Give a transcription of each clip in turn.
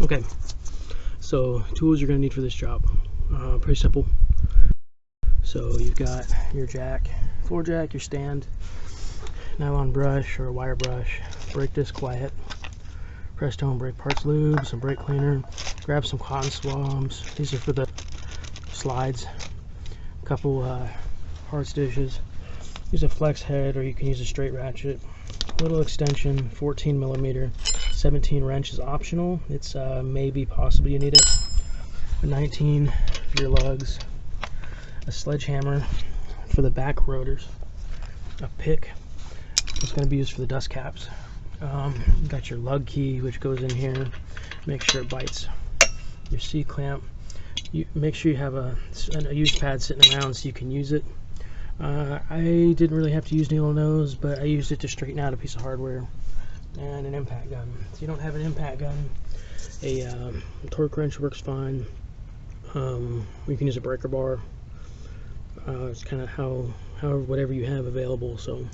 Okay, so tools you're going to need for this job, pretty simple. So you've got your jack, floor jack, your stand, nylon brush or wire brush, brake disc quiet, Prestone brake parts lube, some brake cleaner, grab some cotton swabs. These are for the slides. A couple hard stitches. Use a flex head or you can use a straight ratchet. Little extension, 14 millimeter, 17 wrench is optional. It's maybe possibly you need it. A 19 for your lugs. A sledgehammer for the back rotors. A pick. It's going to be used for the dust caps. You got your lug key, which goes in here. Make sure it bites. Your C-clamp. You make sure you have a used pad sitting around so you can use it. I didn't really have to use needle nose, but I used it to straighten out a piece of hardware. And an impact gun. If you don't have an impact gun, a torque wrench works fine. You can use a breaker bar. It's kind of however whatever you have available. So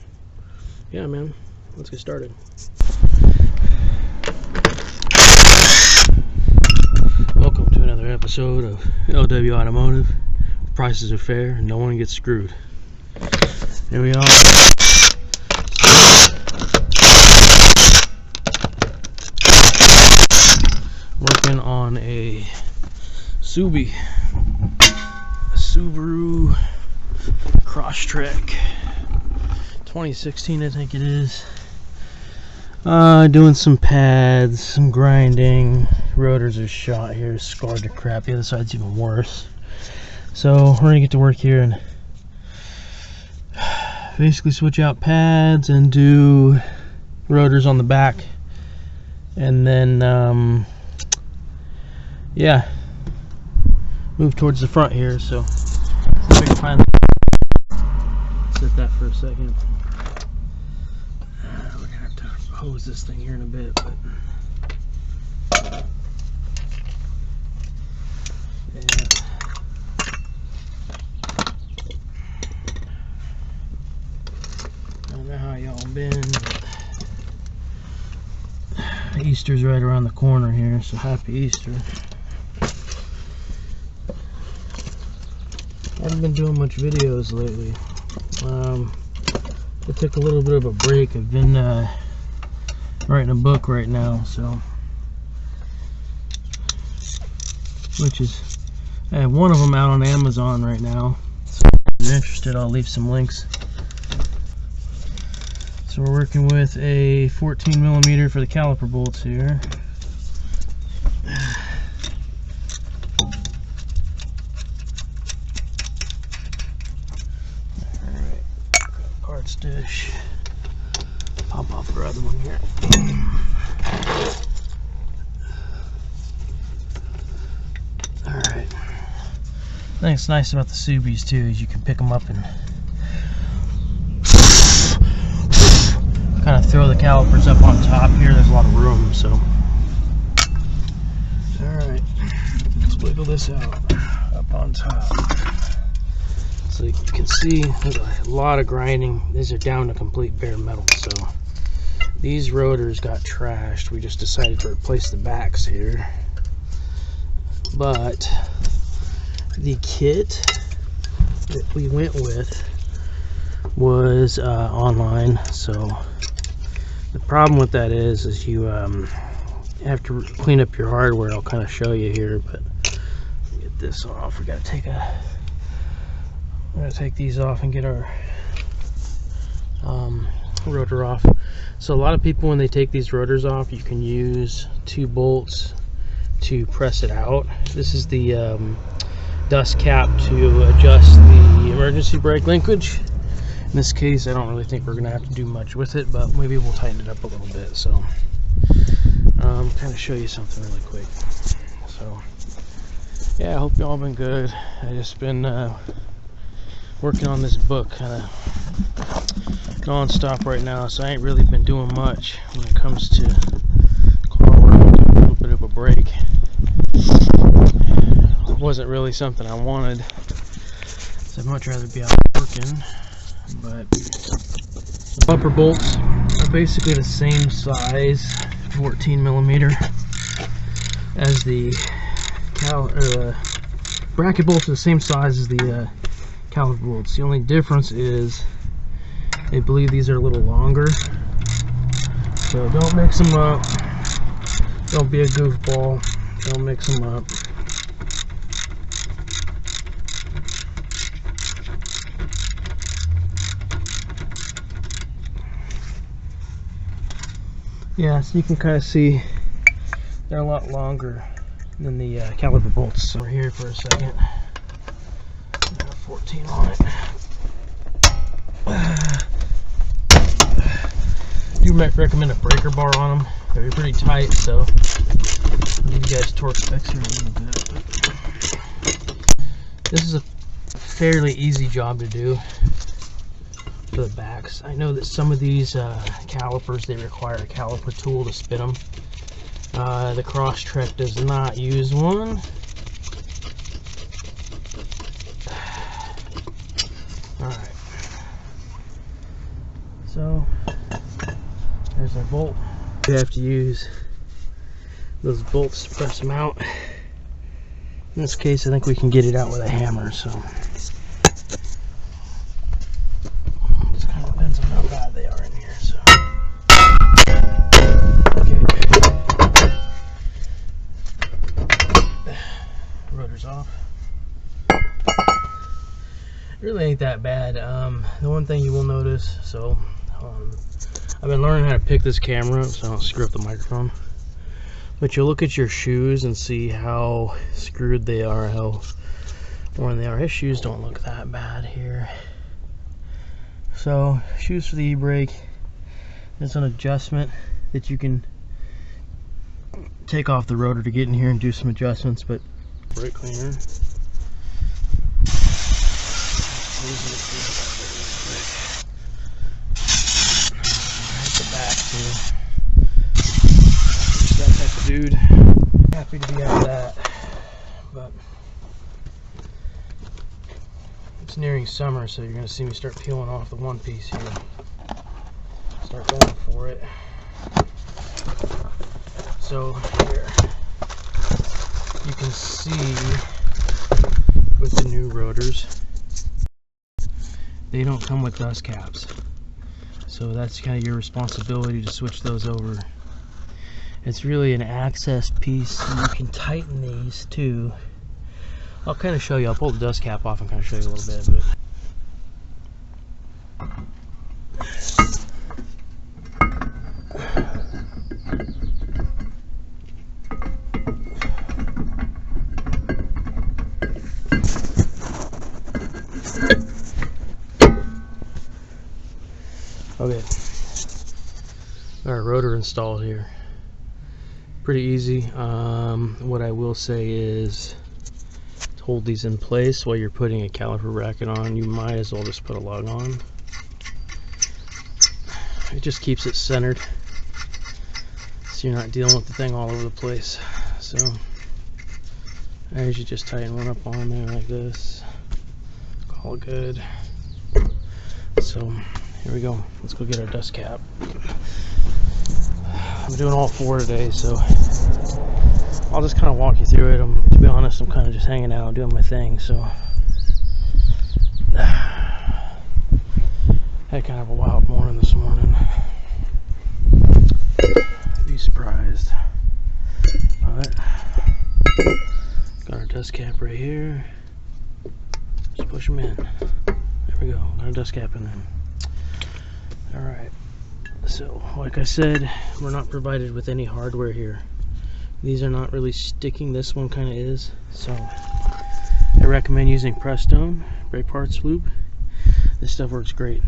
yeah, man, let's get started. Welcome to another episode of LW Automotive. The prices are fair and no one gets screwed. Here we are. Working on a Subaru Crosstrek 2016, I think it is. Doing some pads, some grinding. Rotors are shot here, scarred to crap. The other side's even worse. So we're gonna get to work here and basically switch out pads and do rotors on the back, and then yeah, move towards the front here. So see if I can find set that for a second. We're gonna have to hose this thing here in a bit, but yeah. I don't know how y'all been, but Easter's right around the corner here, so happy Easter. I haven't been doing much videos lately. I took a little bit of a break. I've been writing a book right now, so I have one of them out on Amazon right now. So if you're interested, I'll leave some links. So we're working with a 14 millimeter for the caliper bolts here. Dish. Pop off the other one here. Alright. I think it's nice about the Subis too is you can pick them up and kind of throw the calipers up on top here. There's a lot of room, so. Alright. Let's wiggle this out up on top. So you can see there's a lot of grinding. These are down to complete bare metal, so these rotors got trashed. We just decided to replace the backs here, but the kit that we went with was online. So the problem with that is you have to clean up your hardware. I'll kind of show you here, but get this off. We got to I'm going to take these off and get our rotor off. So a lot of people, when they take these rotors off, you can use 2 bolts to press it out. This is the dust cap to adjust the emergency brake linkage. In this case, I don't really think we're going to have to do much with it, but maybe we'll tighten it up a little bit. So kind of show you something really quick. So yeah, I hope y'all been good. I just been working on this book kind of non-stop right now, so I ain't really been doing much when it comes to car work. I took a little bit of a break. It wasn't really something I wanted, so I'd much rather be out working. But the bumper bolts are basically the same size, 14 millimeter. as the bracket bolts are the same size as the caliper bolts. The only difference is I believe these are a little longer. So don't mix them up. Don't be a goofball. Don't mix them up. Yeah, so you can kind of see they're a lot longer than the caliper bolts. So we're here for a second. Got a 14 on it. Do recommend a breaker bar on them. They're pretty tight, so I'll give you guys torque specs here a little bit. This is a fairly easy job to do for the backs. I know that some of these calipers, they require a caliper tool to spin them. The Crosstrek does not use one. Alright. So, there's our bolt. You have to use those bolts to press them out. In this case, I think we can get it out with a hammer, so. Just kind of depends on how bad they are in here, so. Okay. Rotors off. It really ain't that bad. The one thing you will notice, so I've been learning how to pick this camera up so I don't screw up the microphone. But you'll look at your shoes and see how screwed they are, how worn they are. His shoes don't look that bad here. So, shoes for the e-brake. There's an adjustment that you can take off the rotor to get in here and do some adjustments, but brake cleaner. The back too. That type of dude. Happy to be out of that, but it's nearing summer, so you're going to see me start peeling off the one piece here. Start going for it. So here you can see with the new rotors, they don't come with dust caps, so that's kind of your responsibility to switch those over. It's really an access piece. You can tighten these too. I'll kind of show you. I'll pull the dust cap off and kind of show you a little bit. Okay. Our rotor installed here. Pretty easy. What I will say is to hold these in place while you're putting a caliper bracket on, you might as well just put a lug on. It just keeps it centered so you're not dealing with the thing all over the place. So I usually just tighten one up on there like this, call it good. So here we go, let's go get our dust cap. I'm doing all four today, so I'll just kind of walk you through it. To be honest, I'm kind of just hanging out, doing my thing, so had kind of a wild morning this morning. You'd be surprised. But got our dust cap right here. Just push them in. There we go. Got our dust cap in there. All right. So, like I said, we're not provided with any hardware here. These are not really sticking. This one kind of is. So, I recommend using Prestone brake parts lube. This stuff works great.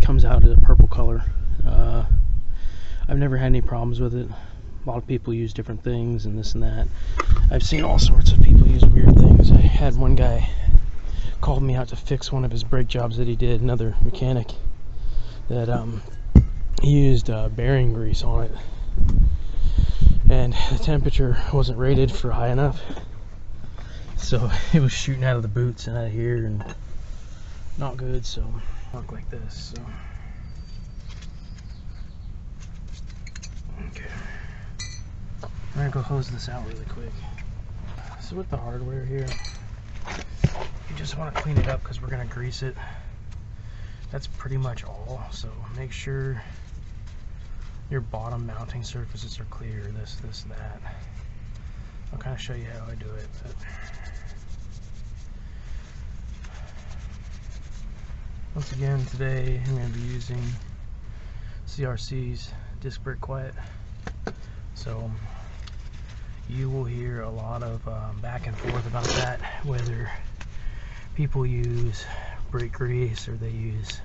Comes out as a purple color. I've never had any problems with it. A lot of people use different things and this and that. I've seen all sorts of people use weird things. I had one guy called me out to fix one of his brake jobs that he did, another mechanic, that he used bearing grease on it, and the temperature wasn't rated for high enough, so it was shooting out of the boots and out of here, and not good. So look like this. So okay, We're gonna go hose this out really quick. So with the hardware here, you just want to clean it up because we're gonna grease it. That's pretty much all. So make sure your bottom mounting surfaces are clear. This, that. I'll kind of show you how I do it. But once again, today I'm going to be using CRC's disc brake quiet. So you will hear a lot of back and forth about that, whether people use brake grease or they use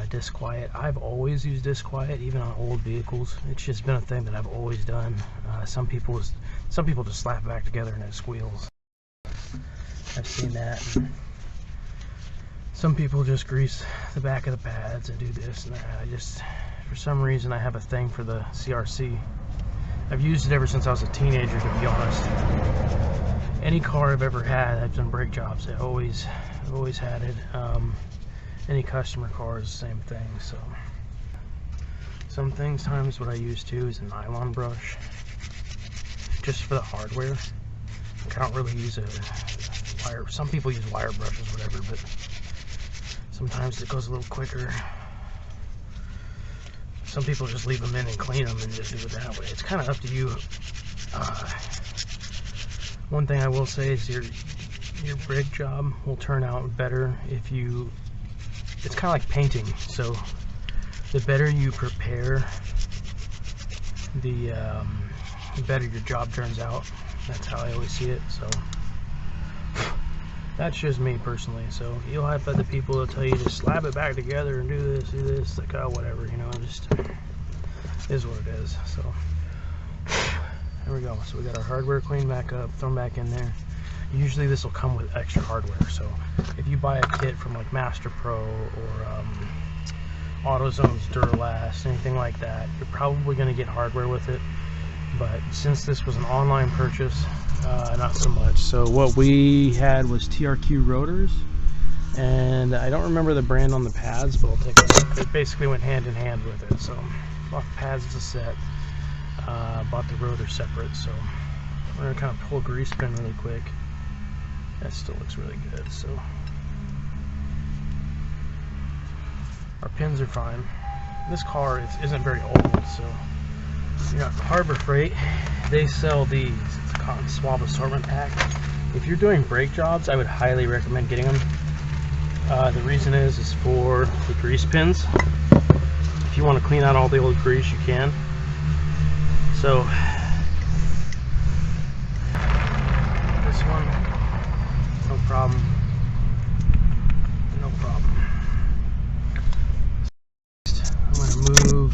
disc quiet. I've always used disc quiet, even on old vehicles. It's just been a thing that I've always done. Some people just slap it back together and it squeals. I've seen that. Some people just grease the back of the pads and do this and that. For some reason, I have a thing for the CRC. I've used it ever since I was a teenager, to be honest. Any car I've ever had, I've done brake jobs. I've always had it. Any customer car is the same thing. So sometimes what I use too is a nylon brush, just for the hardware. I don't really use a wire. Some people use wire brushes, whatever, but sometimes it goes a little quicker. Some people just leave them in and clean them and just do it that way. It's kind of up to you. One thing I will say is your brake job will turn out better if you, it's kind of like painting. So the better you prepare, the better your job turns out. That's how I always see it. So that's just me personally. So you'll have other people that tell you to slap it back together and do this, like, oh, whatever, you know, just is what it is. So there we go. So we got our hardware cleaned back up, thrown back in there. Usually this will come with extra hardware. So if you buy a kit from like Master Pro or AutoZone's Duralast, anything like that, you're probably going to get hardware with it. But since this was an online purchase, not so much. So what we had was TRQ Rotors, and I don't remember the brand on the pads, but I'll take a look. It basically went hand in hand with it. So bought the pads as a set, bought the rotor separate. So we're gonna kind of pull a grease pin really quick. That still looks really good. So our pins are fine. This car isn't very old, so you got Harbor Freight. They sell these. It's a cotton swab assortment pack. If you're doing brake jobs, I would highly recommend getting them. The reason is for the grease pins. If you want to clean out all the old grease, you can. So this one, no problem. No problem. I'm going to move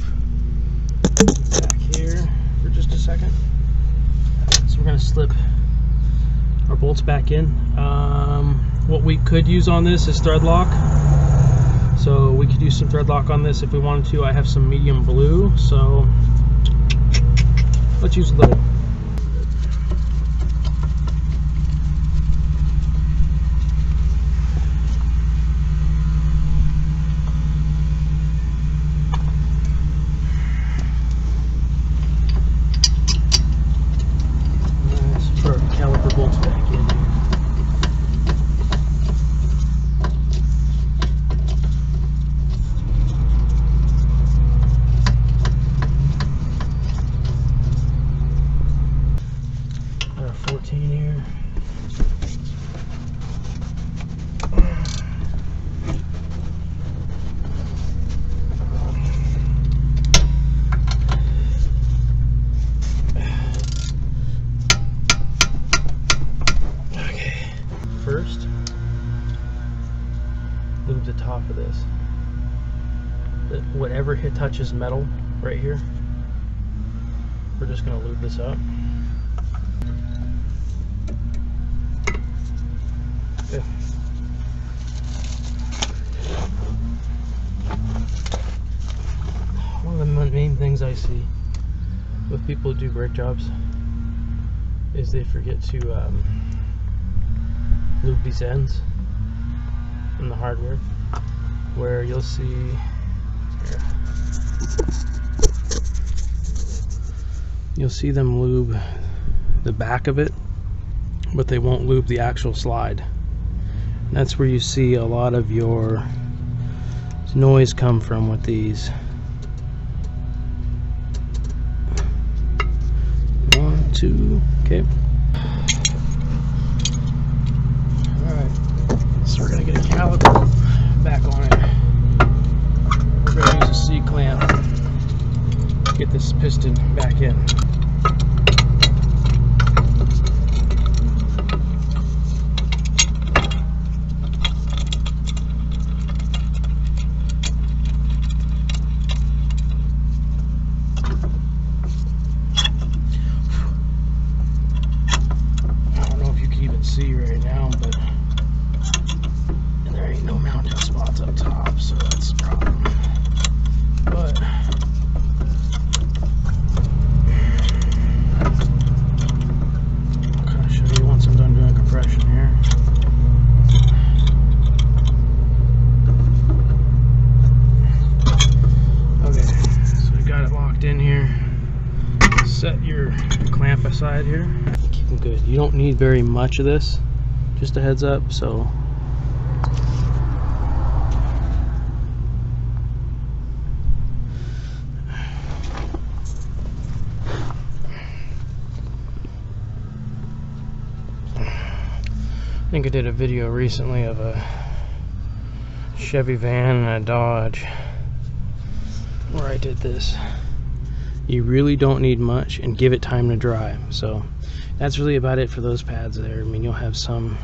back here for just a second. So we're going to slip our bolts back in. What we could use on this is thread lock. So we could use some thread lock on this if we wanted to. I have some medium blue, so let's use a little. Let's put our caliper bolts back in. First, lube the top of this. Whatever touches metal right here, we're just going to lube this up. Okay. One of the main things I see with people who do brake jobs is they forget to lube these ends in the hardware, where you'll see here, you'll see them lube the back of it, but they won't lube the actual slide. And that's where you see a lot of your noise come from with these. 1, 2, okay. Alright, so we're gonna get a caliper back on it. We're gonna use a C-clamp to get this piston back in. See right now, but there ain't no mounting spots up top, so that's the problem. But I'll kind of show you once I'm done doing compression here. Okay, so we got it locked in here. Set your clamp aside here. Keep them good. You don't need very much of this, just a heads up. So I think I did a video recently of a Chevy van and a Dodge where I did this. You really don't need much, and give it time to dry. So that's really about it for those pads there. I mean, you'll have some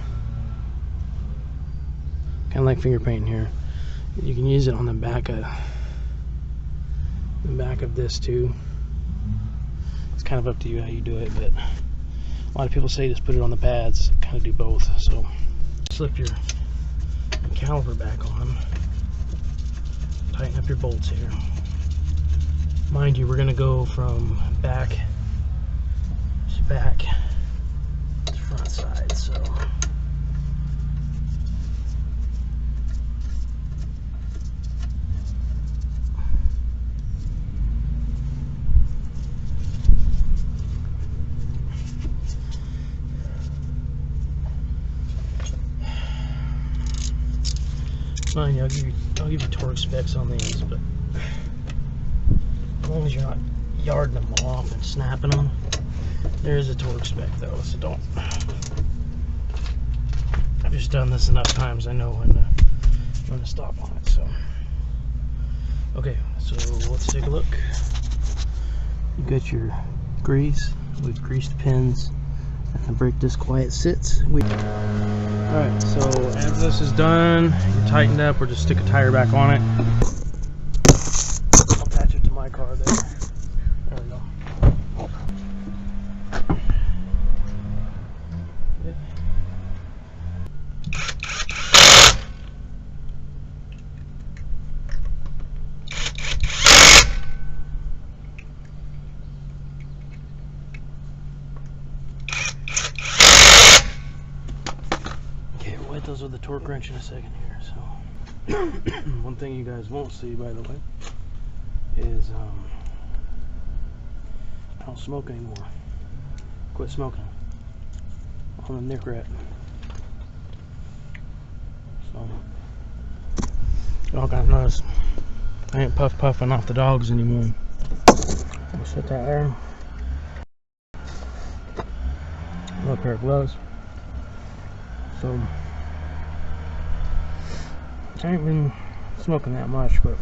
kind of like finger painting here. You can use it on the back of this too. It's kind of up to you how you do it, but a lot of people say just put it on the pads. Kind of do both. So slip your caliper back on. Tighten up your bolts here. Mind you, we're going to go from back to front side, so mind you, I'll give you torque specs on these, but as long as you're not yarding them off and snapping them. There's a torque spec though, so don't. I've just done this enough times, I know when to stop on it. So okay, so let's take a look. You got your grease. We've greased pins and the brake disc while it sits. Alright, so as this is done, you're tightened up, we'll just stick a tire back on it. I'll attach it to my car there. There we go. Those with the torque wrench in a second here. So one thing you guys won't see, by the way, is I don't smoke anymore. Quit smoking on the Nick Rat. So y'all gotta notice I ain't puffing off the dogs anymore. I'll set that there. Another pair of gloves. So I ain't been smoking that much, but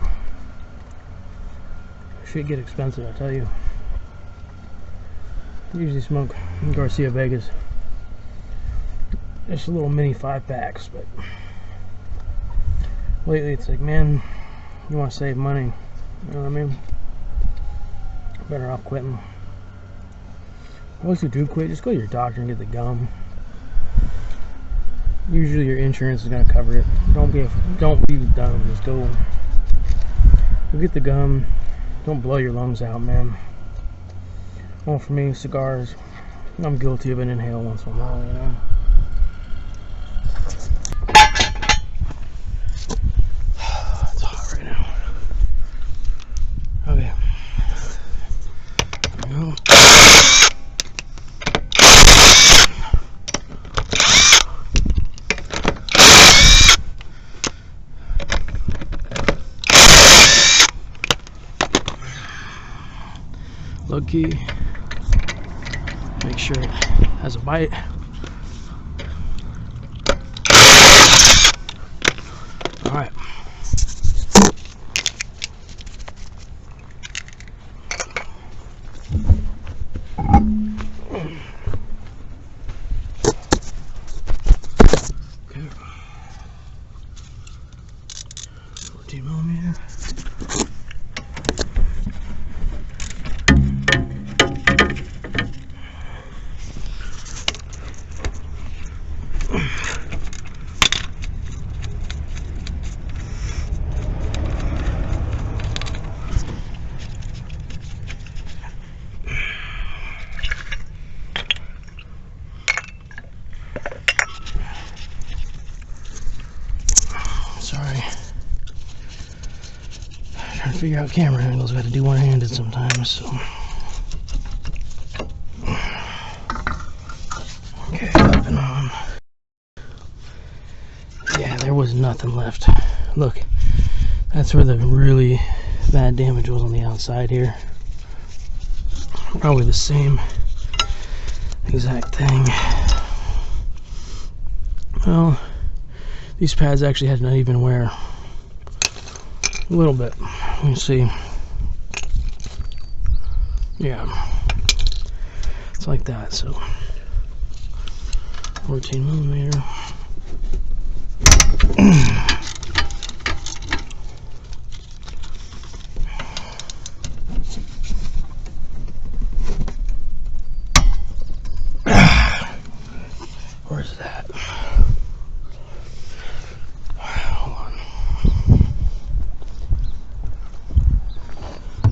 it should get expensive, I tell you. I usually smoke in Garcia Vegas. Just a little mini 5-packs, but lately it's like, man, you want to save money, you know what I mean? Better off quitting. Once you do quit, just go to your doctor and get the gum. Usually your insurance is going to cover it. Don't be dumb. Just go get the gum. Don't blow your lungs out, man. Well, for me, cigars, I'm guilty of an inhale once in a while, you know. It's hot right now. Okay. There we go. Lug Key. Make sure it has a bite. Alright. Okay. 14mm. Sorry. Trying to figure out camera angles. Got to do one-handed sometimes, so. Okay, up and on. Yeah, there was nothing left. Look, that's where the really bad damage was, on the outside here. Probably the same exact thing. Well, these pads actually had uneven wear. A little bit. Let me see. Yeah. It's like that, so 14mm. Where's that? Hold on.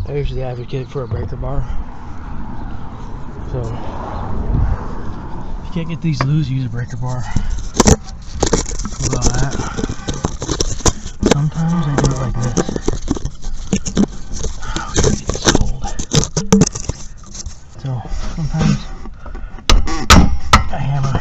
I usually advocate for a breaker bar. So if you can't get these loose, use a breaker bar. What about that? Sometimes I do it like this. Oh, it's gonna get this cold. So sometimes I hammer.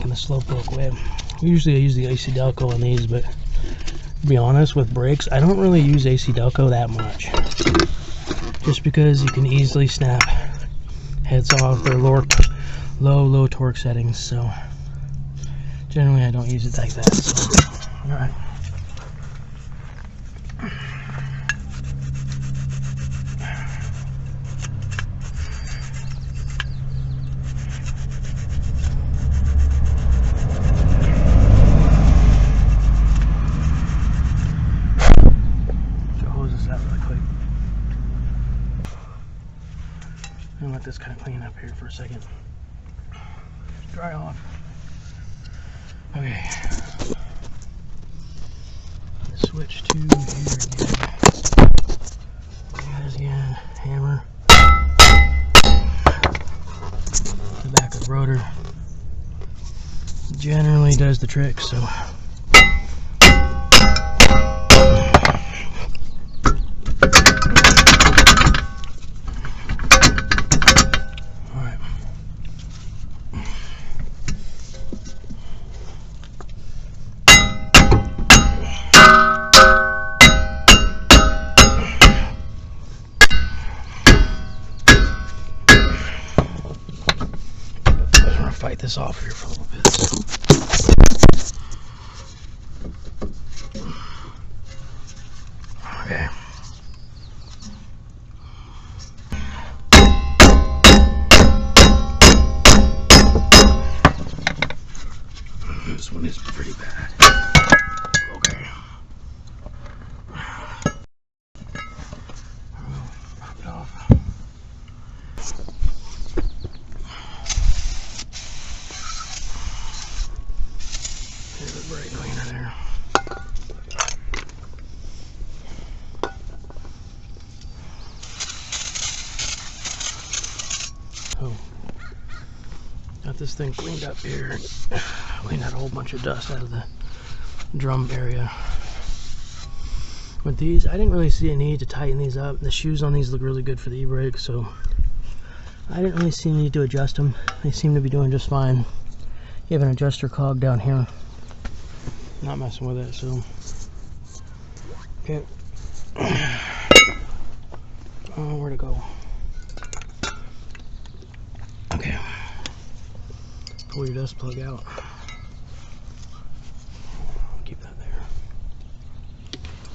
The slowpoke web. Usually I use the AC Delco on these, but to be honest, with brakes I don't really use AC Delco that much, just because you can easily snap heads off their low torque settings. So generally I don't use it like that. So, all right. And let this kind of clean up here for a second. Dry off. Okay. Switch to here again. There's again. Hammer. The back of the rotor generally does the trick, so. Fight this off here for a little bit. Okay. This one is pretty bad. Okay. Pop it off. There's a brake cleaner there. Got this thing cleaned up here. Cleaned out a whole bunch of dust out of the drum area. With these, I didn't really see a need to tighten these up. The shoes on these look really good for the e-brake, so I didn't really see a need to adjust them. They seem to be doing just fine. You have an adjuster cog down here. Not messing with it, so. Okay. Oh, where to go? Okay. Pull your dust plug out. Keep that there.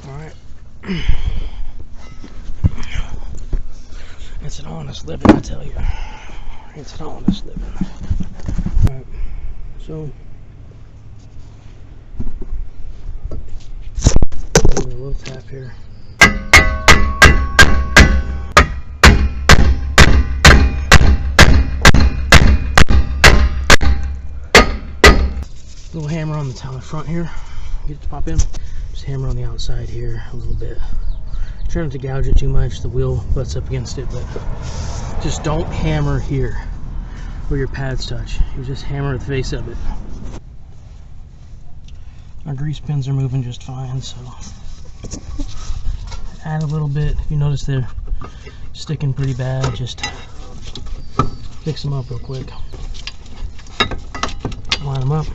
Alright. It's an honest living, I tell you. It's an honest living. Alright. So, a little tap here. Little hammer on the front here. Get it to pop in. Just hammer on the outside here a little bit. Try not to gouge it too much. The wheel butts up against it, but just don't hammer here where your pads touch. You just hammer the face of it. Our grease pins are moving just fine, so add a little bit. If you notice they're sticking pretty bad, just fix them up real quick. Line them up.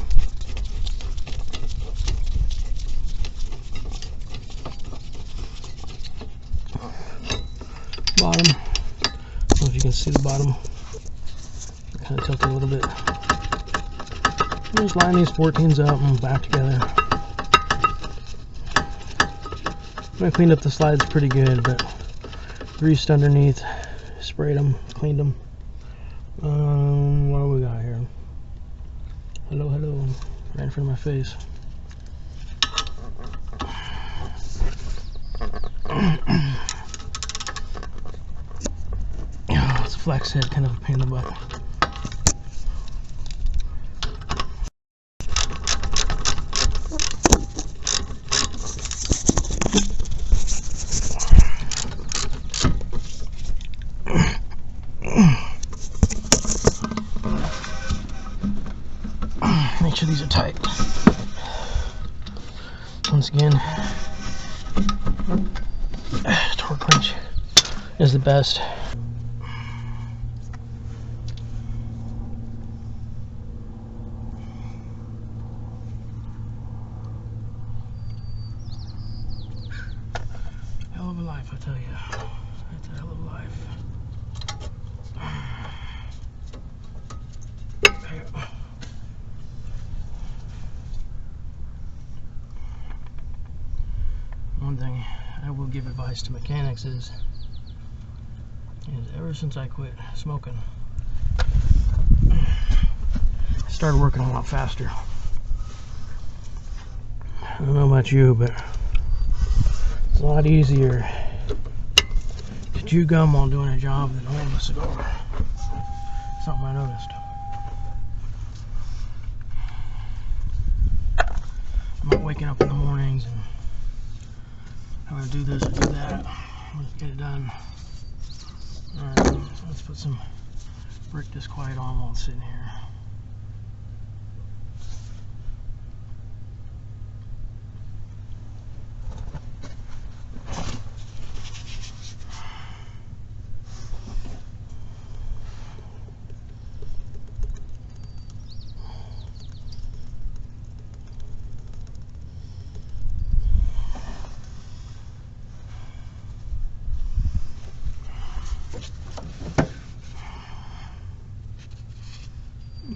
Bottom. I don't know if you can see the bottom. Kind of tilted a little bit. Just line these 14s up and back together. I cleaned up the slides pretty good, but greased underneath, sprayed them, cleaned them. What do we got here? Hello, hello. Right in front of my face. It's a flex head, kind of a pain in the butt. Make sure these are tight. Once again, torque wrench is the best. Hell of a life, I tell you. It's a hell of a life. Okay. One thing I will give advice to mechanics is ever since I quit smoking, I started working a lot faster. I don't know about you, but it's a lot easier to chew gum while doing a job than holding a cigar. Something I noticed. I'm not waking up in the mornings and I'm going to do this or do that. Let's get it done. Alright, let's put some brick disquiet on while it's sitting here.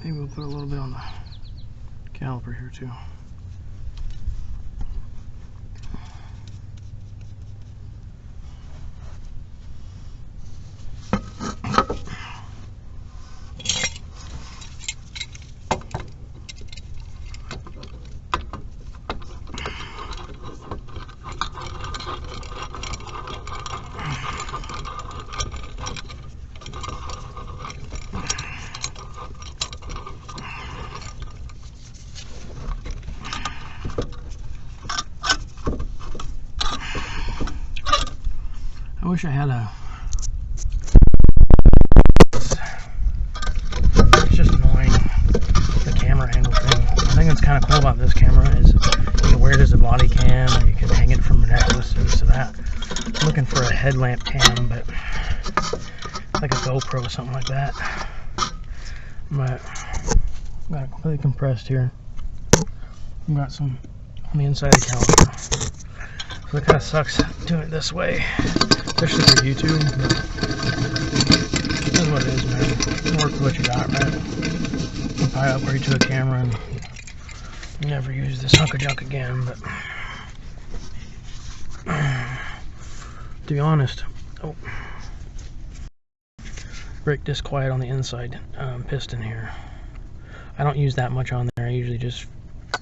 Maybe we'll put a little bit on the caliper here too. I wish I had a... It's just annoying. cool about this camera is you can wear it as a body cam, or you can hang it from a necklace, and this and that. I'm looking for a headlamp cam, but like a GoPro or something like that. But I've got it completely compressed here. I've got some on the inside of the caliper. So it kind of sucks doing it this way, especially for YouTube. But that's what it is, man. Work with what you got, right? I'll probably upgrade to a camera and never use this hunk of junk again. But to be honest, brake disquiet on the inside piston here. I don't use that much on there. I usually just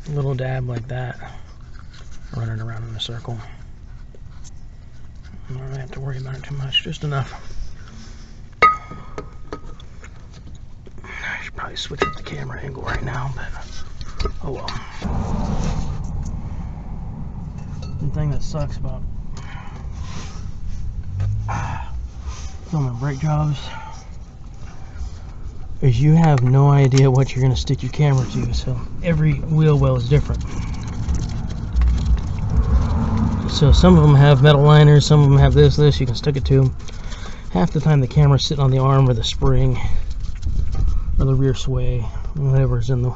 a little dab like that, run it around in a circle. I don't really have to worry about it too much, just enough. I should probably switch up the camera angle right now, but oh well. The thing that sucks about filming brake jobs is you have no idea what you're going to stick your camera to, so every wheel well is different. So some of them have metal liners, some of them have this, you can stick it to. Half the time the camera's sitting on the arm or the spring or the rear sway, whatever's there.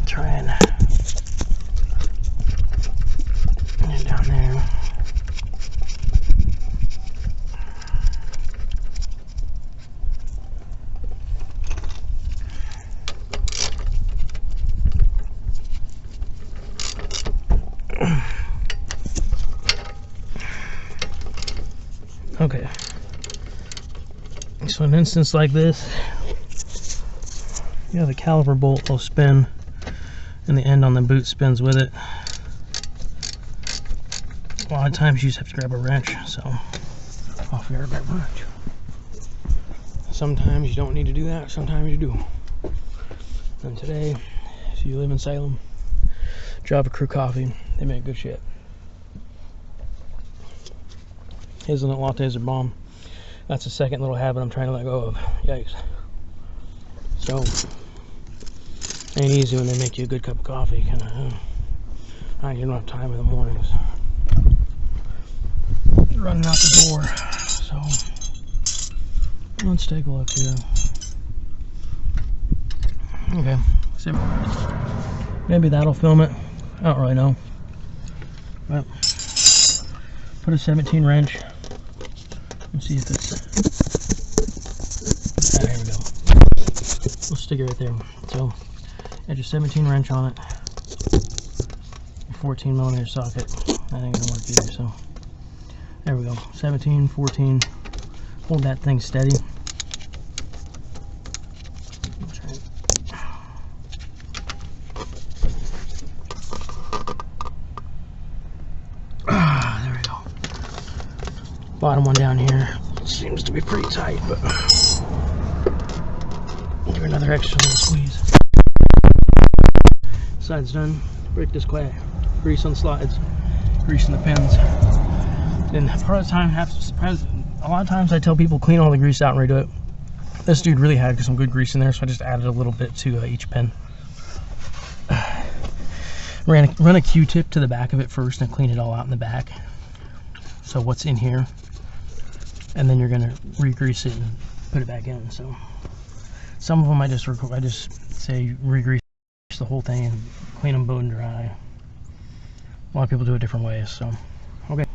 Try and get it down there. Okay, so in an instance like this, you have the caliper bolt will spin and the end on the boot spins with it. A lot of times you just have to grab a wrench, so off you grab a wrench. Sometimes you don't need to do that, sometimes you do. And today, if you live in Salem, Java Crew Coffee, they make good shit. Hazelnut lattes are bomb. That's the second little habit I'm trying to let go of. Yikes. So, ain't easy when they make you a good cup of coffee. You don't have time in the mornings. Running out the door. So, let's take a look here. Okay. So, maybe that'll film it. I don't really know. But, put a 17 wrench. Let's see if it's. There we go. We'll stick it right there. So, add your 17 wrench on it. 14mm socket. That ain't gonna work either. So, there we go. 17, 14. Hold that thing steady. Bottom one down here seems to be pretty tight, but give her another extra little squeeze. Side's done. Brake disquiet. Grease on the slides. Grease in the pins. Then part of the time, a lot of times I tell people clean all the grease out and redo it. This dude really had some good grease in there, so I just added a little bit to each pin. Run a Q-tip to the back of it first and clean it all out in the back. So what's in here, and then you're gonna re-grease it and put it back in. So some of them I just say re-grease the whole thing and clean them bone dry. A lot of people do it different ways. So okay.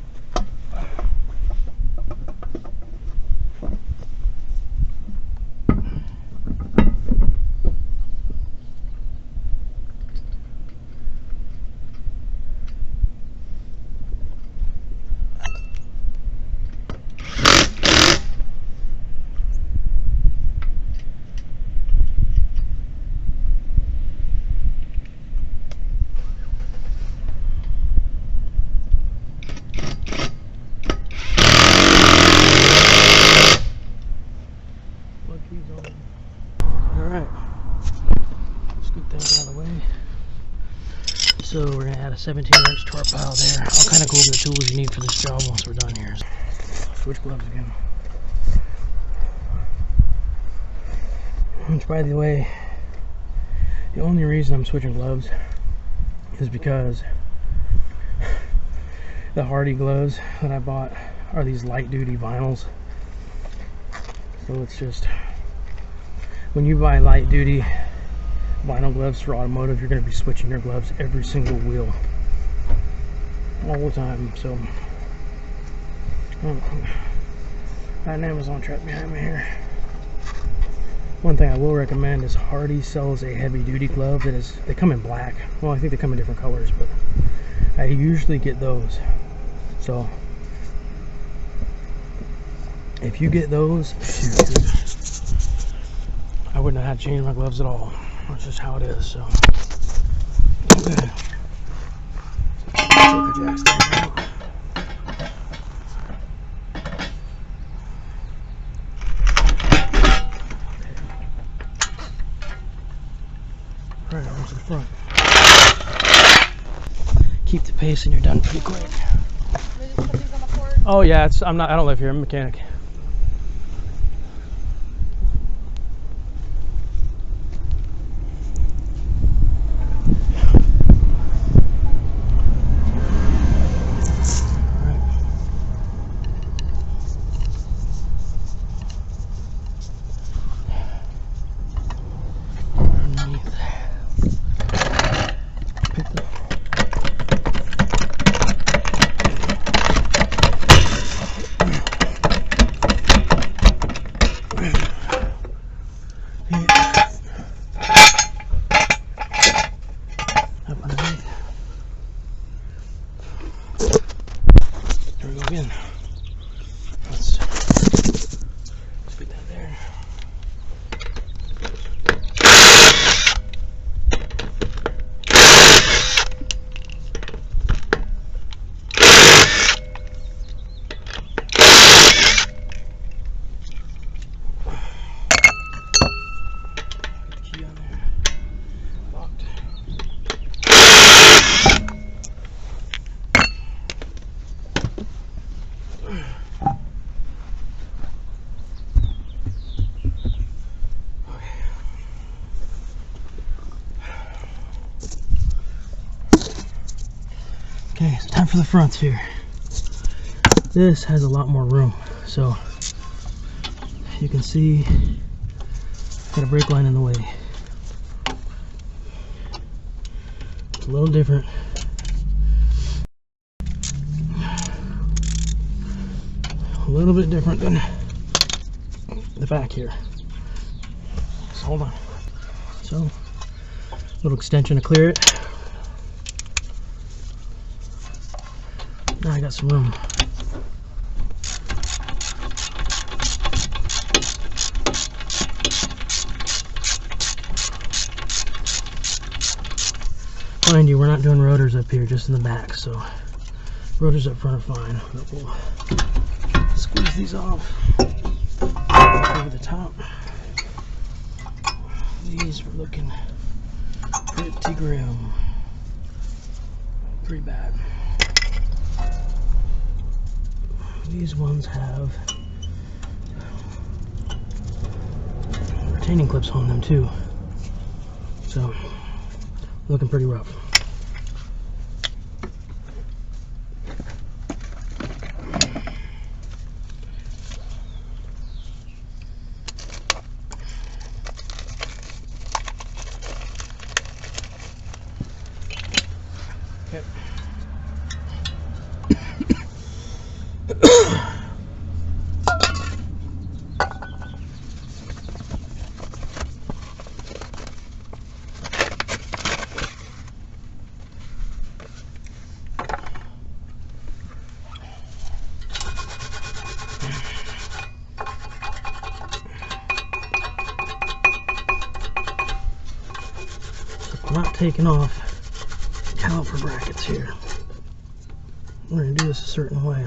So we're going to add a 17-inch to our pile there. I'll kind of go over the tools you need for this job once we're done here. Switch gloves again. Which, by the way, The only reason I'm switching gloves is because the Hardy gloves that I bought are these light duty vinyls. So it's just, when you buy light duty vinyl gloves for automotive, you're going to be switching your gloves every single wheel all the time. So got an Amazon truck behind me here. One thing I will recommend is Hardy sells a heavy duty glove that is, they come in black. Well, I think they come in different colors, but I usually get those. So if you get those, shoot, I wouldn't have had to change my gloves at all. That's just how it is. So okay. Take the jack stand out. Right over to the front. Keep the pace and you're done pretty quick. Oh yeah, I don't live here, I'm a mechanic. Okay, it's time for the fronts here. This has a lot more room, so you can see got a brake line in the way. It's a little different. A little bit different than the back here. So hold on. So, little extension to clear it. Now I got some room. Mind you, we're not doing rotors up here, just in the back, so rotors up front are fine. But we'll squeeze these off over the top. These are looking pretty grim. Pretty bad. These ones have retaining clips on them too, so looking pretty rough. Okay. I'm not taking off caliper brackets here. We're going to do this a certain way.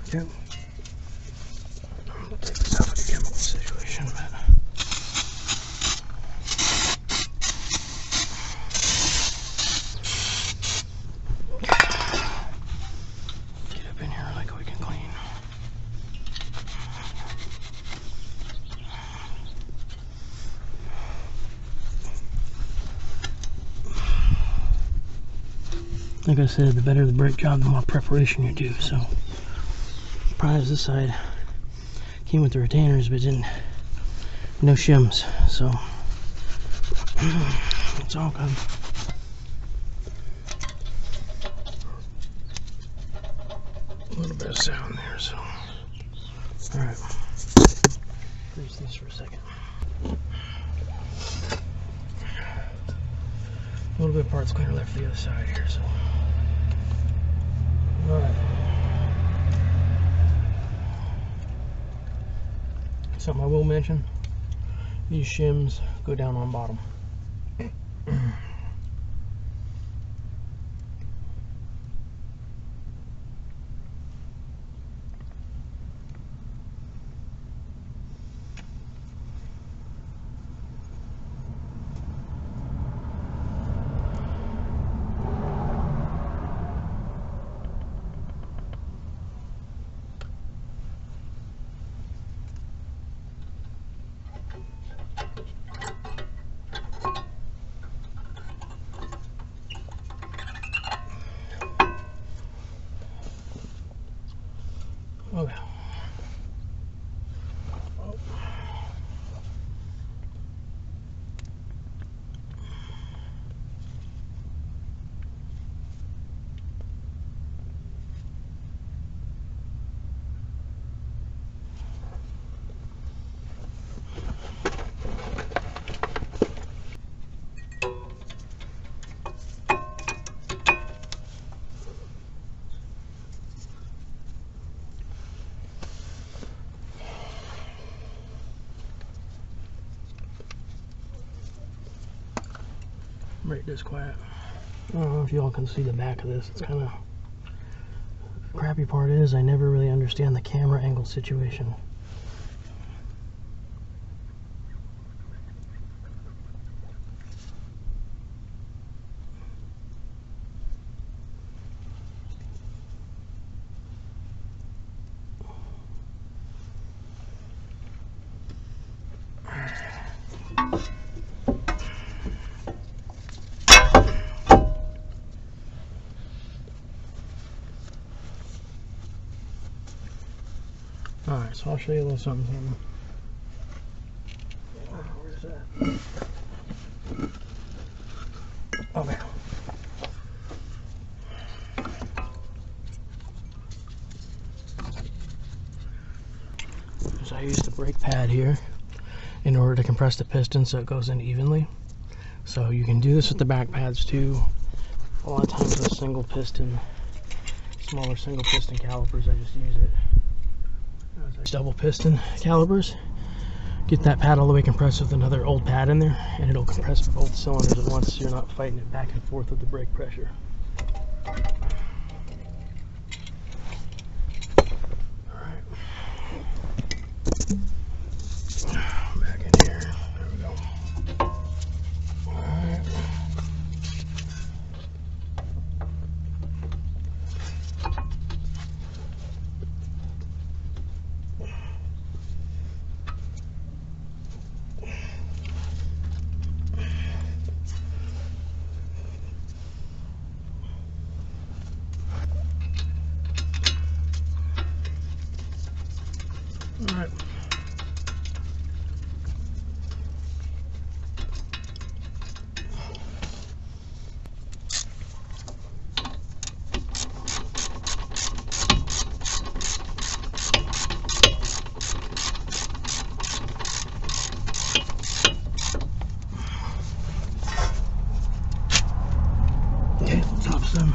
Okay. I'll take this out of the chemical situation, but like I said, the better the brake job, the more preparation you do. So, surprised this side came with the retainers, but didn't, no shims. So, it's all good. A little bit of sound there, so. Alright. Grease this for a second. A little bit of parts cleaner left for the other side here, so. Alright. Something I will mention, these shims go down on bottom. Okay. Oh. Brake disc quiet. I don't know if y'all can see the back of this. It's kind of, the crappy part is I never really understand the camera angle situation. Alright, so I'll show you a little something. Where's that? Okay. So I used the brake pad here in order to compress the piston so it goes in evenly. So you can do this with the back pads too. A lot of times with single piston, smaller single piston calipers, I just use it. Double piston calipers, get that pad all the way compressed with another old pad in there, and it'll compress both cylinders at once so you're not fighting it back and forth with the brake pressure. Alright. Back in here. There we go. Alright. Alright. Okay, top stem.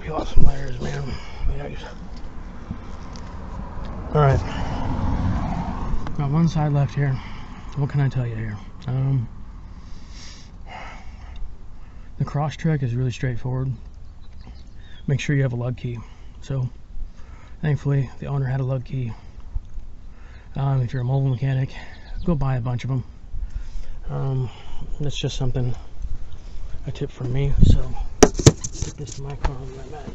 peel off some layers, man. Yikes. Alright. Got one side left here. What can I tell you here? The Crosstrek is really straightforward. Make sure you have a lug key. So, thankfully, the owner had a lug key. If you're a mobile mechanic, go buy a bunch of them. That's just something, a tip from me. So, take this to my car and my mat.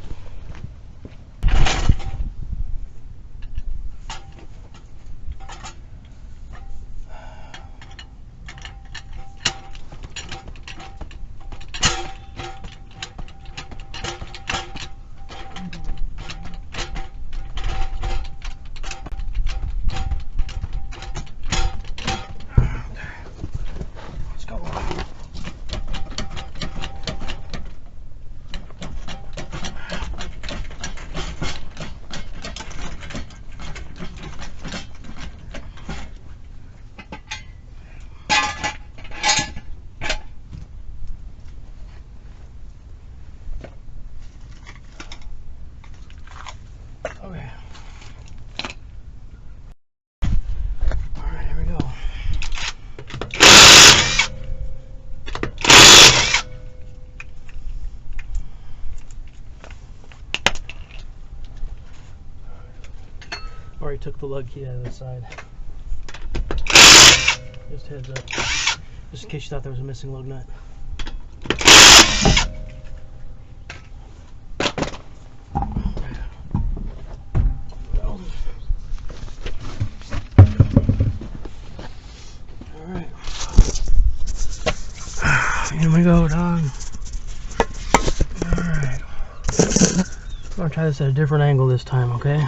Okay. Alright, here we go. Already took the lug key out of the side. Just heads up. Just in case you thought there was a missing lug nut. Here we go, dog. Alright. I'm gonna try this at a different angle this time, okay?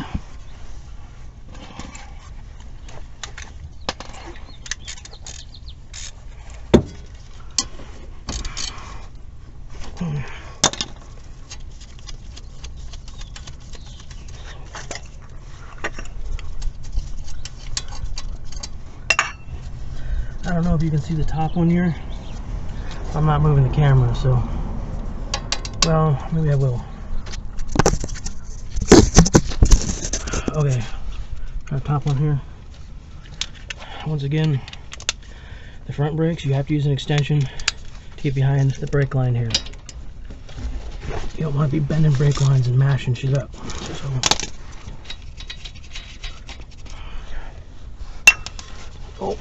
I don't know if you can see the top one here. I'm not moving the camera, so, well, maybe I will. Okay, got top one here. Once again, the front brakes, you have to use an extension to get behind the brake line here. You don't want to be bending brake lines and mashing shit up. So, oh.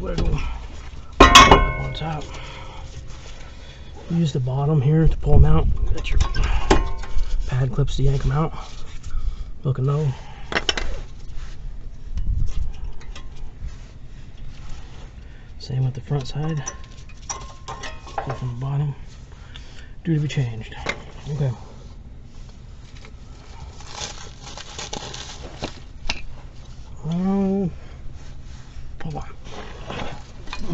Wiggle up on top. Use the bottom here to pull them out. Got your pad clips to yank them out. Looking low. Same with the front side. Pull from the bottom. Due to be changed. Okay. Hold on.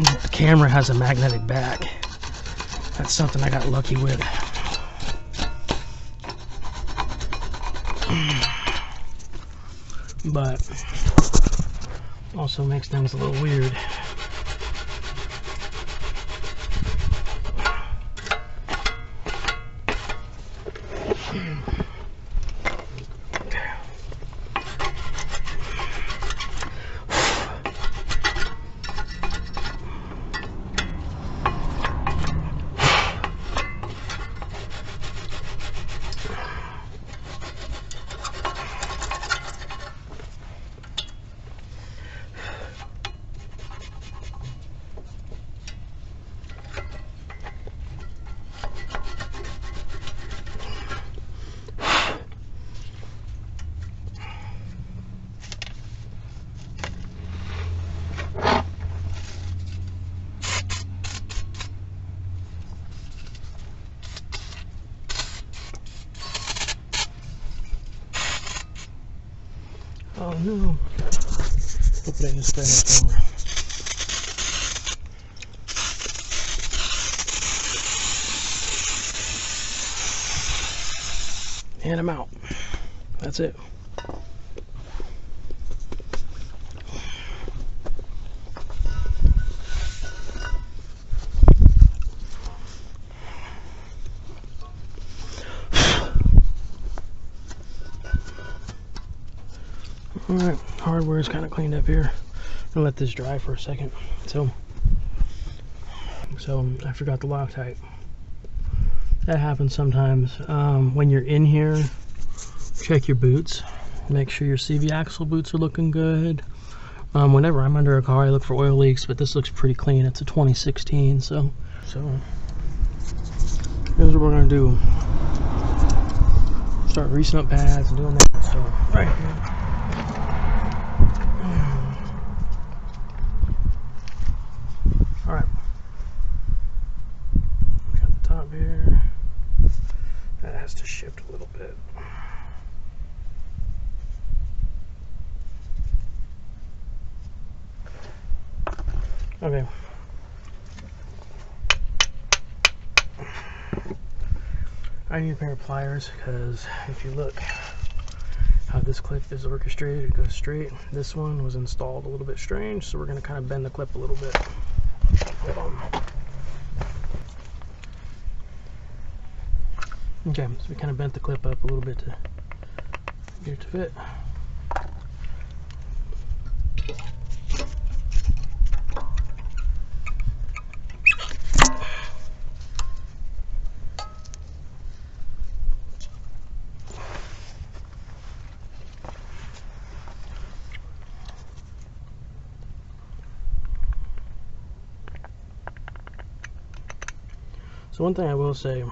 The camera has a magnetic back. That's something I got lucky with. But also makes things a little weird. Oh no. Hopefully I can spray that camera. And I'm out. That's it. Alright, hardware is kind of cleaned up here. I'm gonna let this dry for a second. So I forgot the Loctite. That happens sometimes. When you're in here, check your boots. Make sure your CV axle boots are looking good. Whenever I'm under a car, I look for oil leaks, but this looks pretty clean. It's a 2016, so here's what we're gonna do. Start greasing up pads and doing that. So right here. All right. Got the top here. That has to shift a little bit. Okay. I need a pair of pliers because if you look how this clip is orchestrated, it goes straight. This one was installed a little bit strange, so we're going to kind of bend the clip a little bit. Hold on. Okay, so we kind of bent the clip up a little bit to get it to fit. So one thing I will say,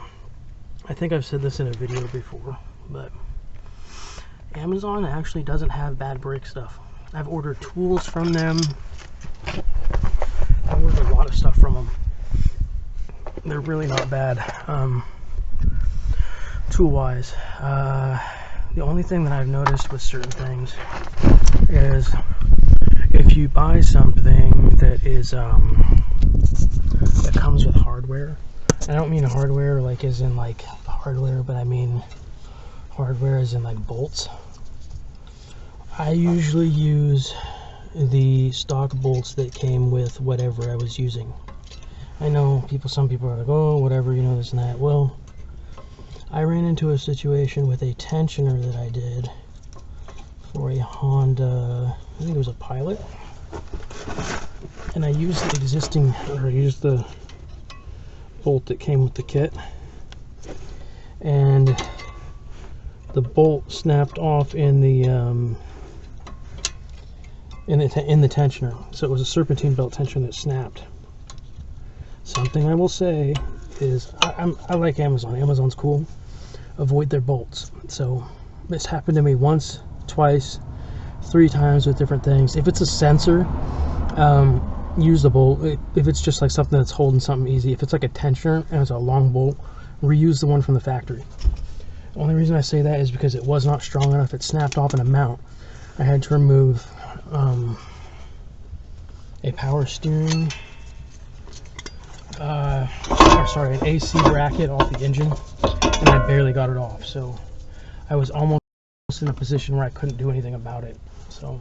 I think I've said this in a video before, but Amazon actually doesn't have bad brake stuff. I've ordered tools from them. I've ordered a lot of stuff from them. They're really not bad, tool-wise. The only thing that I've noticed with certain things is if you buy something that is that comes with hardware. I don't mean hardware like as in like hardware, but I mean hardware as in like bolts. I usually use the stock bolts that came with whatever I was using. I know some people are like, oh, whatever, you know, this and that. Well, I ran into a situation with a tensioner that I did for a Honda, I think it was a Pilot, and I used the bolt that came with the kit, and the bolt snapped off in the tensioner. So it was a serpentine belt tensioner that snapped. Something I will say is I like Amazon. Amazon's cool. Avoid their bolts. So this happened to me once, twice, 3 times with different things. If it's a sensor, use the bolt. If it's just like something that's holding something easy, if it's like a tensioner and it's a long bolt, reuse the one from the factory. The only reason I say that is because it was not strong enough. It snapped off in a mount. I had to remove a power steering, an AC bracket off the engine, and I barely got it off. So I was almost in a position where I couldn't do anything about it. So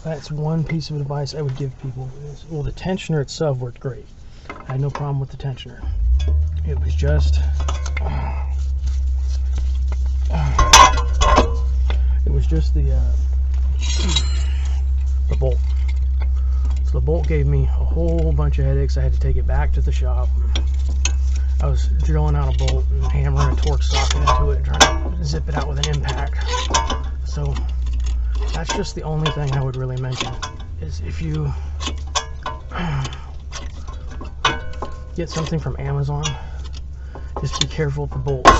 that's one piece of advice I would give people. Well, the tensioner itself worked great. I had no problem with the tensioner. It was just the bolt. So the bolt gave me a whole bunch of headaches. I had to take it back to the shop. I was drilling out a bolt and hammering a torque socket into it, trying to zip it out with an impact. So that's just the only thing I would really mention, is if you get something from Amazon, just be careful with the bolts.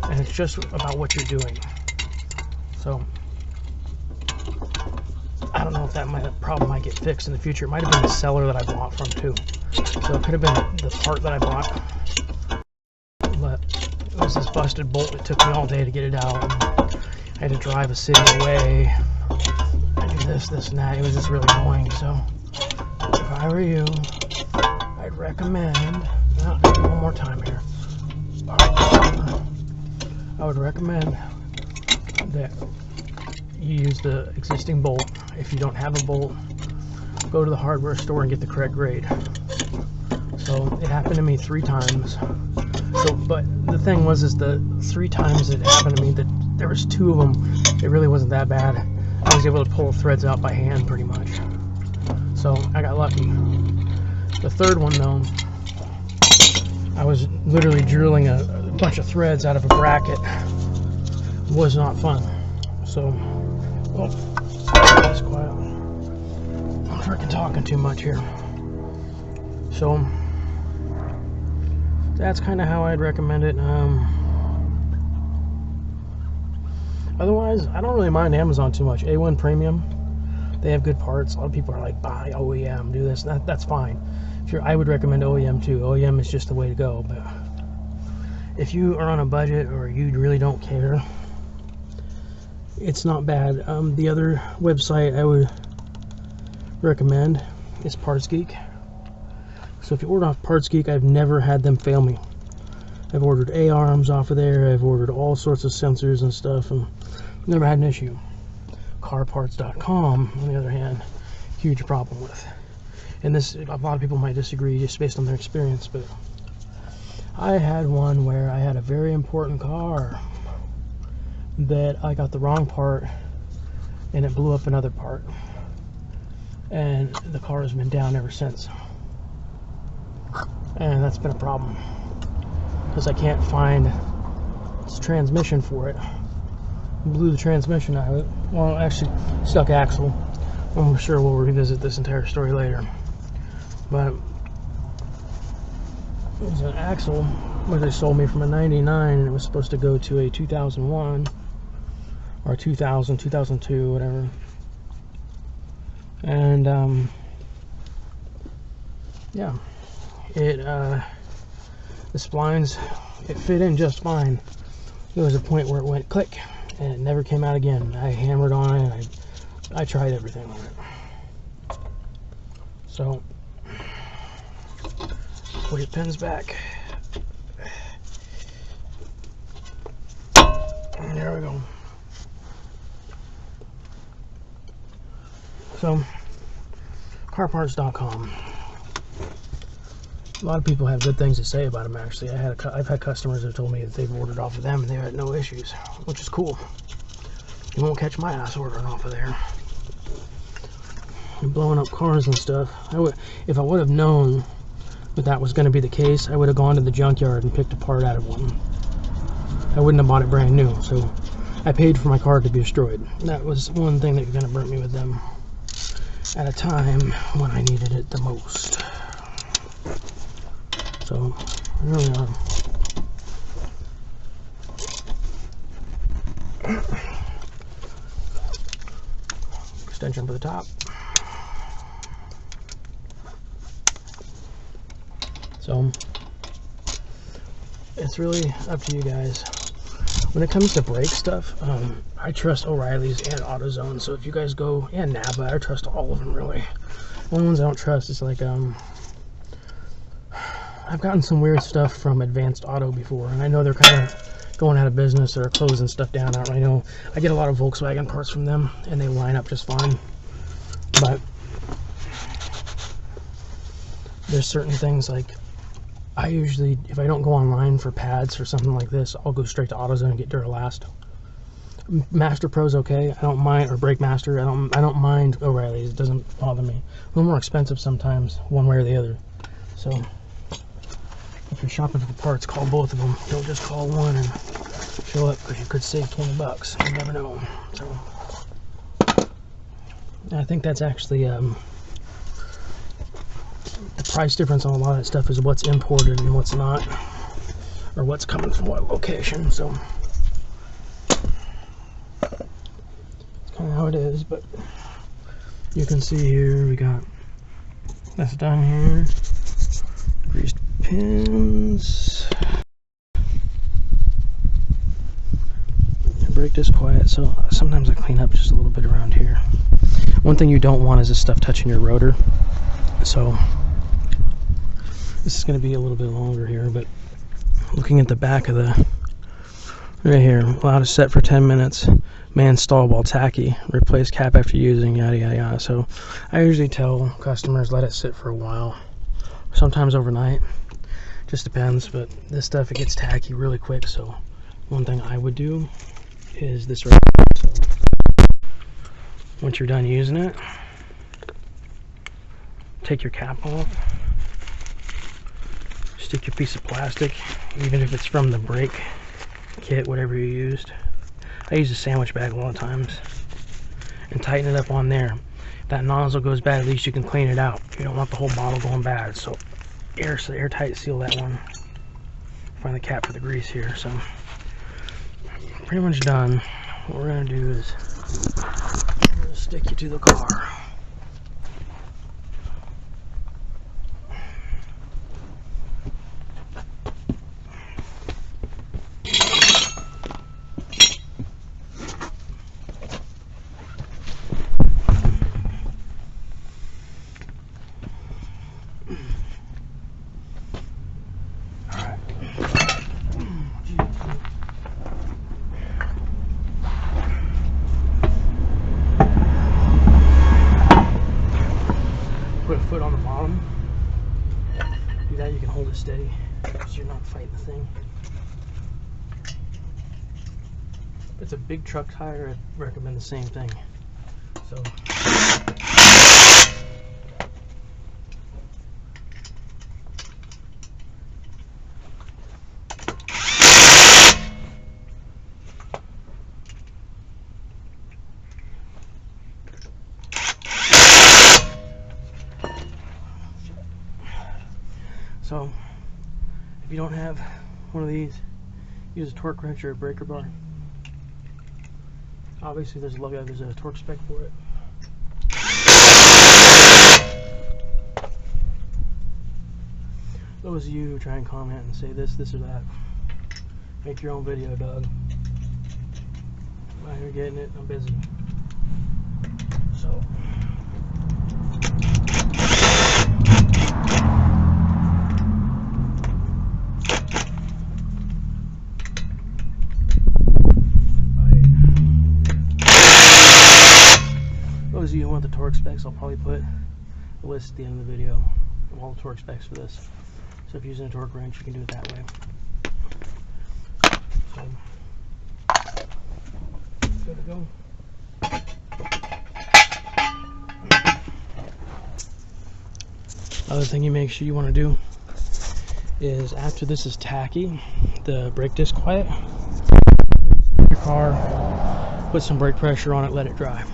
And it's just about what you're doing. So I don't know if that problem might get fixed in the future. It might have been the seller that I bought from too. So it could have been the part that I bought. But it was this busted bolt. It took me all day to get it out. And I had to drive a city away. I do this, and that. It was just really annoying. So if I were you, I'd recommend, one more time here. I would recommend that you use the existing bolt. If you don't have a bolt, go to the hardware store and get the correct grade. So it happened to me 3 times. So, but the thing was, is the 3 times it happened to me, that there was 2 of them. It really wasn't that bad. I was able to pull threads out by hand pretty much. So I got lucky. The third one though, I was literally drilling a bunch of threads out of a bracket. It was not fun. So, oh, just quiet. I'm freaking talking too much here. So that's kind of how I'd recommend it. Otherwise, I don't really mind Amazon too much. A1 Premium, they have good parts. A lot of people are like, buy OEM, do this. That's fine. I would recommend OEM too. OEM is just the way to go. But if you are on a budget or you really don't care, it's not bad. The other website I would recommend is Parts Geek. So if you order off Parts Geek, I've never had them fail me. I've ordered A-arms off of there. I've ordered all sorts of sensors and stuff, and never had an issue. Carparts.com, on the other hand, huge problem with. And this, a lot of people might disagree just based on their experience, but I had one where I had a very important car that I got the wrong part and it blew up another part. And the car has been down ever since. And that's been a problem because I can't find its transmission for it. Blew the transmission out of it. Well, actually, stuck axle. I'm sure we'll revisit this entire story later. But it was an axle where they sold me from a 99 and it was supposed to go to a 2001 or 2000, 2002, whatever. And yeah, it the splines, it fit in just fine. There was a point where it went click and it never came out again. I hammered on it. I tried everything on it. So put your pins back. And there we go. So, carparts.com. A lot of people have good things to say about them. Actually, I've had customers that told me that they've ordered off of them and they had no issues, which is cool. You won't catch my ass ordering off of there. And blowing up cars and stuff. If I would have known that that was going to be the case, I would have gone to the junkyard and picked a part out of one. I wouldn't have bought it brand new. So I paid for my car to be destroyed. That was one thing that kind of burnt me with them at a time when I needed it the most. So here we are. Extension for the top. So it's really up to you guys. When it comes to brake stuff, I trust O'Reilly's and AutoZone. So if you guys go, and NABA, I trust all of them really. The only ones I don't trust is like, I've gotten some weird stuff from Advanced Auto before, and I know they're kind of going out of business or closing stuff down. I know I get a lot of Volkswagen parts from them, and they line up just fine. But there's certain things like, I usually, if I don't go online for pads or something like this, I'll go straight to AutoZone and get Duralast. Master Pro's okay, I don't mind, or Brake Master, I don't mind O'Reilly's, it doesn't bother me. A little more expensive sometimes, one way or the other. So if you're shopping for parts, call both of them. Don't just call one and show up, because you could save 20 bucks. You never know. So I think that's actually the price difference on a lot of that stuff is what's imported and what's not, or what's coming from what location. So it's kind of how it is. But you can see here we got that's done here. Greased pins. Brake disc quiet, so sometimes I clean up just a little bit around here. One thing you don't want is this stuff touching your rotor. So this is going to be a little bit longer here, but looking at the back of the right here, allowed to set for 10 minutes, man stall while tacky, replace cap after using, yada yada yada. So I usually tell customers let it sit for a while, sometimes overnight, just depends. But this stuff, it gets tacky really quick, so one thing I would do is this right here. So Once you're done using it, take your cap off, stick your piece of plastic, even if it's from the brake kit, whatever you used. I use a sandwich bag a lot of times, and tighten it up on there. If that nozzle goes bad, at least you can clean it out. You don't want the whole bottle going bad, so airtight seal that one. Find the cap for the grease here. So pretty much done. What we're gonna do is I'm gonna stick you to the car. Put a foot on the bottom. Do that, you can hold it steady so you're not fighting the thing. If it's a big truck tire, I'd recommend the same thing. So So, if you don't have one of these, use a torque wrench or a breaker bar. Obviously, there's a torque spec for it. Those of you who try and comment and say this or that, make your own video, Doug. While you're getting it, I'm busy. So. Those of you who want the torque specs, I'll probably put a list at the end of the video of all the torque specs for this. So if you're using a torque wrench, you can do it that way. So, good to go. Other thing you make sure you want to do is, after this is tacky, the brake disc quiet, your car, put some brake pressure on it, let it dry.